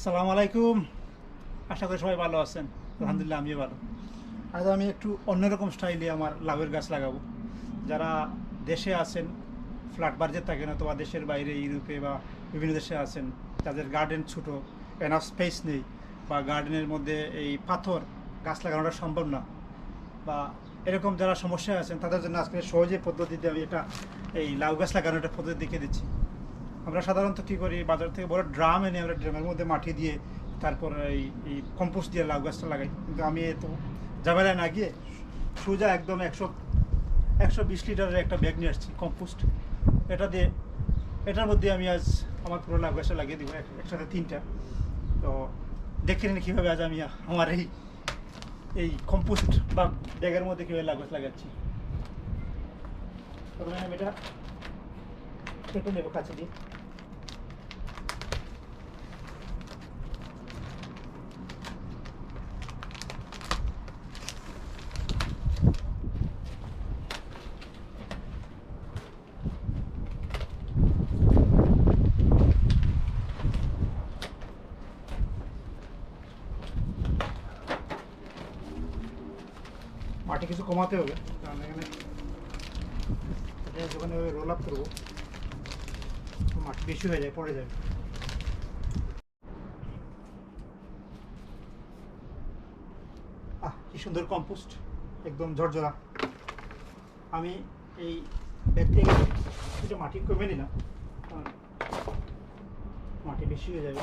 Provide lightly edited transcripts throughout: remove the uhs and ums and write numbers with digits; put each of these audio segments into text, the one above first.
আসসালামু আলাইকুম। আশা করি সবাই ভালো আছেন। আলহামদুলিল্লাহ আমিও ভালো। আজ আমি একটু অন্যরকম স্টাইলে আমার লাউয়ের গাছ লাগাবো। যারা দেশে আছেন, ফ্ল্যাট বাজেট থাকেন, অথবা দেশের বাইরে ইউরোপে বা বিভিন্ন দেশে আছেন, তাদের গার্ডেন ছোটো, এনাফ স্পেস নেই, বা গার্ডেনের মধ্যে এই পাথর গাছ লাগানোটা সম্ভব না, বা এরকম যারা সমস্যায় আছেন তাদের জন্য আজকে সহজে পদ্ধতিতে আমি এটা এই লাউ গাছ লাগানোর একটা পদ্ধতি দেখিয়ে দিচ্ছি। আমরা সাধারণত কী করি, বাজার থেকে বড় ড্রাম এনে আমরা ড্রামের মধ্যে মাটি দিয়ে তারপর এই কম্পোস্ট দিয়ে লাউ গাছটা লাগাই। কিন্তু আমি তো ঝামেলায় না গিয়ে সোজা একদম 120 লিটারের একটা ব্যাগ নিয়ে আসছি কম্পোস্ট। এটা দিয়ে এটার মধ্যে আমি আজ আমার পুরো লাউ গাছটা লাগিয়ে দিব, একসাথে 3টা। তো দেখে নিন কীভাবে আজ আমি আমার এই কম্পোস্ট বা ব্যাগের মধ্যে কীভাবে লাউ গাছ লাগাচ্ছি। প্রথমে আমি এটা কেটে নেবো কাছে দিয়ে। মাটি কিছু কমাতে হবে, কারণ এখানে যখন রোল আপ করবো মাটি বেশি হয়ে যায়, পড়ে যাবে। কি সুন্দর কম্পোস্ট, একদম ঝরঝরা। আমি এই ব্যাগ থেকে একটু মাটি কমে নিলাম, কারণ মাটি বেশি হয়ে যাবে।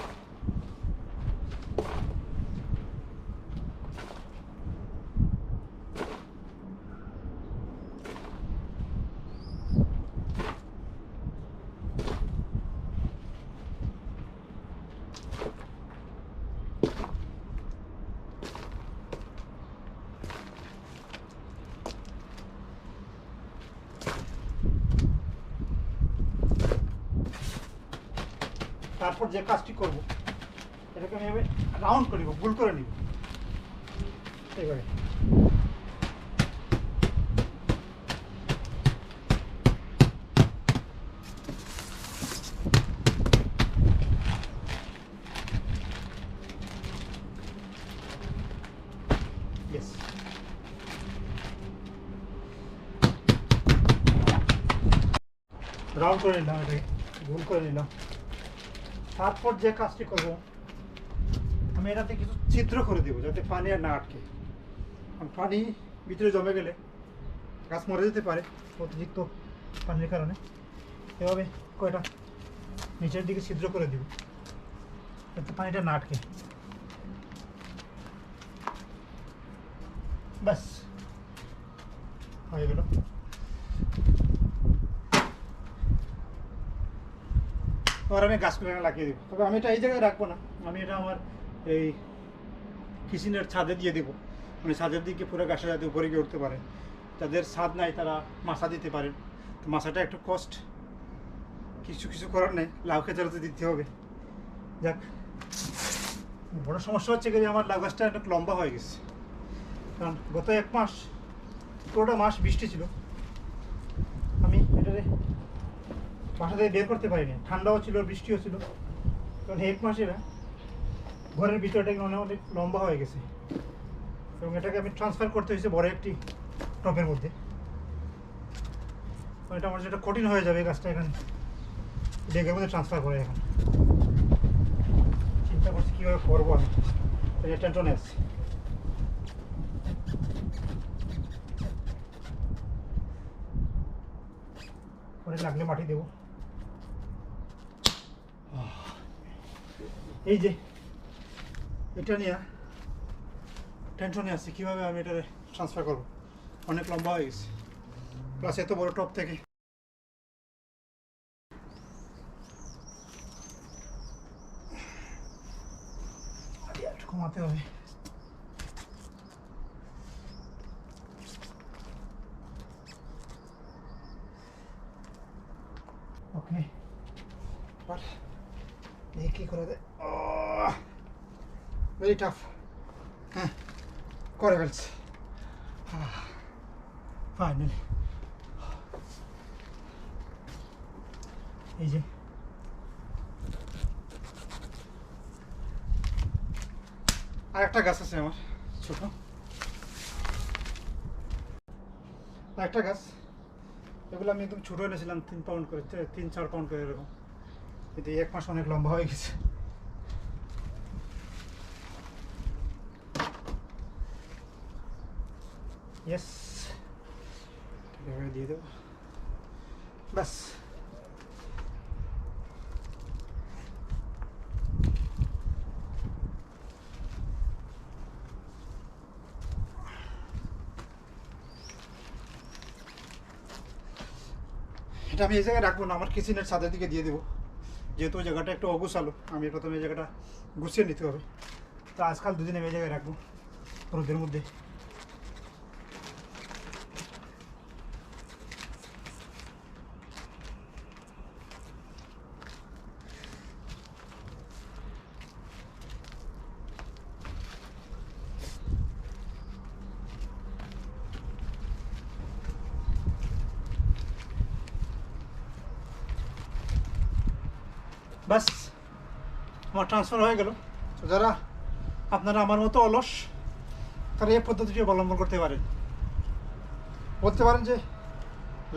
তারপর যে কাজটি করব, এটাকে আমি এভাবে রাউন্ড করে নিব, গোল করে নিব এইভাবে। Yes. রাউন্ড করে নিলাম, এটাকে গোল করে নিলাম। তারপর যে কাজটি করব, আমি এটাতে কিছু ছিদ্র করে দেবো যাতে পানি আর না আটকে। কারণ পানি ভিতরে জমে গেলে গাছ মরে যেতে পারে অতিরিক্ত পানির কারণে। এভাবে কয়টা নিচের দিকে ছিদ্র করে দিব যাতে পানিটা না আটকে। ব্যাস হয়ে গেল। এবার আমি গাছগুলো লাগিয়ে দেবো। তবে আমি এটা এই জায়গায় রাখবো না, আমি এটা আমার এই কিচেনের ছাদে দিয়ে দেবো। মানে ছাদের দিকে পুরো গাছটা যাতে উপরে গিয়ে উঠতে পারে। যাদের ছাদ নাই তারা মাছা দিতে পারেন। তো মাছাটা একটু কষ্ট, কিছু করার নেই, লাউ খেতে তো দিতে হবে। যাক, বড় সমস্যা হচ্ছে কি, আমার লাউ গাছটা একটু লম্বা হয়ে গেছে। কারণ গত 1 মাস পুরোটা মাস বৃষ্টি ছিল, আমি এটারে বাসা থেকে বের করতে পারিনি। ঠান্ডাও ছিল, বৃষ্টিও ছিল। কারণ 1 মাসে ঘরের ভিতরটা অনেক লম্বা হয়ে গেছে, এবং এটাকে আমি ট্রান্সফার করতে হয়েছে বড় একটি টবের মধ্যে। এটা আমার যেটা কঠিন হয়ে যাবে গাছটা এখানে ব্যাগের মধ্যে ট্রান্সফার করে। এখন চিন্তা করছি কীভাবে করবো, আমি টেনশনে আসছি। পরে লাগলে মাটি দেবো। এই যে এটা নিয়ে টেনশনে আসছি কীভাবে আমি এটা ট্রান্সফার করবো। অনেক লম্বা হয়ে গেছে, প্লাস এত বড় টপ থেকে একটু কমাতে হবে। ওকে, এবার দেখি কী করে দেয়। Very tough. হ্যাঁ, করে ফেলছে ফাইনালি। এই যে আর একটা গাছ আছে আমার ছোট, আর একটা গাছ, এগুলো আমি একদম ছোটো এনেছিলাম 3 পাউন্ড করে, 3-4 পাউন্ড করে এরকম, কিন্তু 1 মাস অনেক লম্বা হয়ে গেছে। ইয়েস, দিয়ে দেবো ব্যাস। এটা আমি এই জায়গায় রাখবো না, আমার কিচেনের ছাদের দিকে দিয়ে দেবো, যেহেতু ওই জায়গাটা একটু অগুছালো, আমি প্রথমে এই জায়গাটা গুছিয়ে নিতে হবে। তো আজকাল দুদিন আমি এই জায়গায় রাখবো রোদের মধ্যে। বাস, আমার ট্রান্সফার হয়ে গেল। তো যারা আপনারা আমার মতো অলস, তারা এই পদ্ধতিটি অবলম্বন করতে পারেন। বলতে পারেন যে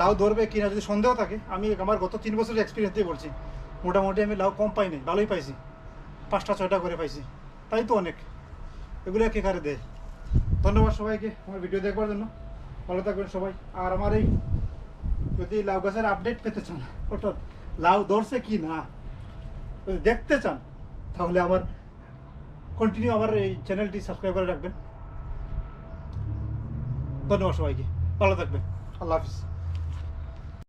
লাউ ধরবে কিনা যদি সন্দেহ থাকে, আমি আমার গত 3 বছরের এক্সপিরিয়েন্স দিয়ে বলছি, মোটামুটি আমি লাউ কম পাই নাই, ভালোই পাইছি, 5টা-6টা করে পাইছি, তাই তো অনেক। এগুলো কে কারে দেয়। ধন্যবাদ সবাইকে আমার ভিডিও দেখবার জন্য, ভালো থাকবেন সবাই। আর আমার এই যদি লাউ গাছের আপডেট পেতে চান, অর্থাৎ লাউ ধরছে কি না যদি দেখতে চান, তাহলে আমার কন্টিনিউ আমার এই চ্যানেলটি সাবস্ক্রাইব করে রাখবেন। ধন্যবাদ সবাইকে, ভালো থাকবেন, আল্লাহ হাফিজ।